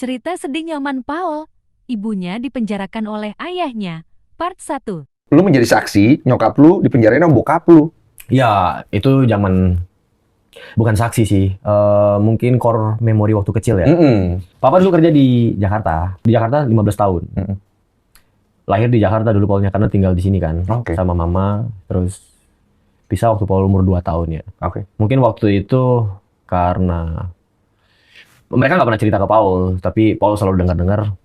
Cerita sedih nyaman Paul. Ibunya dipenjarakan oleh ayahnya. Part 1. Lu menjadi saksi, nyokap lu dipenjarain sama bokap lu. Ya, itu zaman bukan saksi sih. Mungkin core memori waktu kecil ya. Papa dulu kerja di Jakarta. Di Jakarta 15 tahun. Lahir di Jakarta dulu Paulnya karena tinggal di sini kan. Oke. Sama mama. Terus pisah waktu Paul umur 2 tahun ya. Oke. Mungkin waktu itu karena mereka nggak pernah cerita ke Paul, tapi Paul selalu dengar-dengar.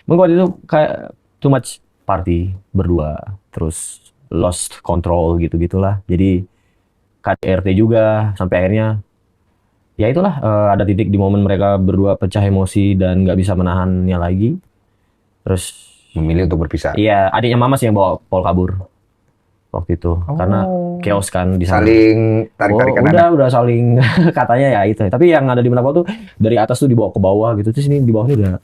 Mungkin waktu itu kayak too much party berdua, terus lost control gitu-gitulah. Jadi KDRT juga sampai akhirnya ya itulah ada titik di momen mereka berdua pecah emosi dan nggak bisa menahannya lagi. Terus Memilih untuk berpisah. iya, adiknya mama sih yang bawa Paul kabur waktu itu karena chaos kan di sana. Saling tarik-tarikan Udah saling katanya ya itu. Tapi yang ada di benak Paul tuh dari atas tuh dibawa ke bawah gitu. Terus ini di bawah ini udah.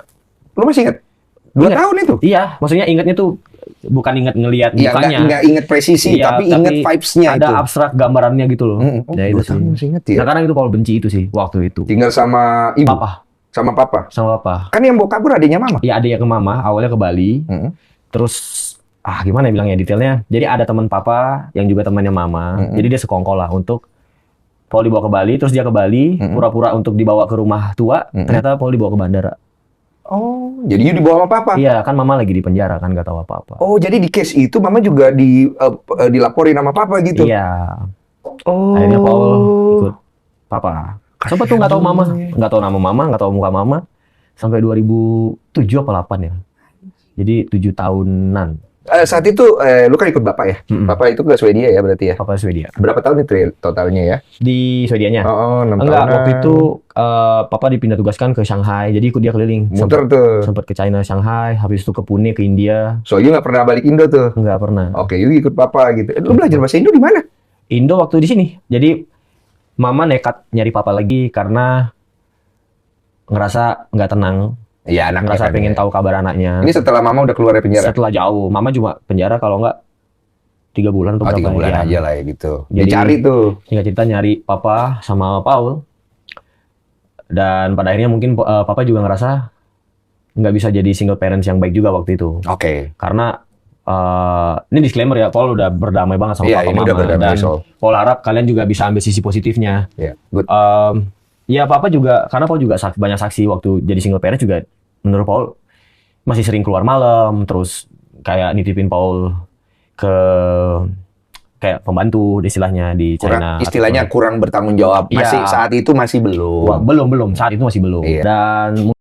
Lu masih ingat? 2 tahun itu? Iya, maksudnya ingatnya tuh bukan ingat ngelihat Iya, mukanya. nggak inget presisi, Iya, tapi inget vibes-nya ada itu. abstrak gambarannya gitu loh. Ya 2 itu sih. tahun masih inget ya? Nah, karena itu Paul benci itu sih waktu itu. Tinggal sama ibu? Papa, Sama papa? sama papa. Kan yang bawa kabur adiknya mama? Iya, adiknya ke mama, awalnya ke Bali. Terus gimana ya bilangnya detailnya. Jadi ada teman papa yang juga temannya mama. Jadi dia sekongkol lah untuk Paul dibawa ke Bali, terus dia ke Bali, pura-pura untuk dibawa ke rumah tua, ternyata Paul dibawa ke bandara. Oh, jadi you dibawa sama papa? Iya, kan mama lagi di penjara kan, nggak tahu apa-apa. Oh, jadi di case itu mama juga dilaporin sama papa gitu? Iya. Oh. Akhirnya Paul ikut papa. Sempat tuh nggak tahu mama, nggak tahu nama mama, nggak tahu muka mama, sampai 2007 apa 8 ya. Jadi 7 tahunan. Saat itu lu kan ikut bapak ya? Bapak itu ke Swedia ya berarti ya? Papa Swedia. Berapa tahun itu ya totalnya ya? Di Swedianya? Oh, 6 Enggak, tahunan. waktu itu papa dipindah tugaskan ke Shanghai, jadi ikut dia keliling. Muter tuh. Sempat ke China, Shanghai, habis itu ke Pune, ke India. So, you nggak pernah balik Indo tuh? Nggak pernah. Oke, you ikut papa gitu. Lu belajar bahasa Indo di mana? Indo waktu di sini. Jadi mama nekat nyari papa lagi karena ngerasa nggak tenang. Iya, anaknya Ngerasa kan pengen ya. tahu kabar anaknya. Ini setelah mama udah keluar dari penjara? Setelah jauh, mama cuma penjara kalau nggak 3 bulan atau berapa 3 bulan ya. aja lah ya gitu. Jadi, Dicari tuh. Singkat cerita nyari papa sama Paul. Dan pada akhirnya mungkin papa juga ngerasa nggak bisa jadi single parents yang baik juga waktu itu. Oke. Karena ini disclaimer ya, Paul udah berdamai banget sama Iya, papa ini mama. udah berdamai, Dan so. Paul harap kalian juga bisa ambil sisi positifnya. Iya, good. Ya papa juga, karena Paul juga banyak saksi waktu jadi single parent juga, menurut Paul masih sering keluar malam, terus kayak nitipin Paul ke kayak pembantu istilahnya di China. Istilahnya kurang bertanggung jawab. Masih Iya. saat itu masih belum. Wah, belum saat itu masih belum. Iya. Dan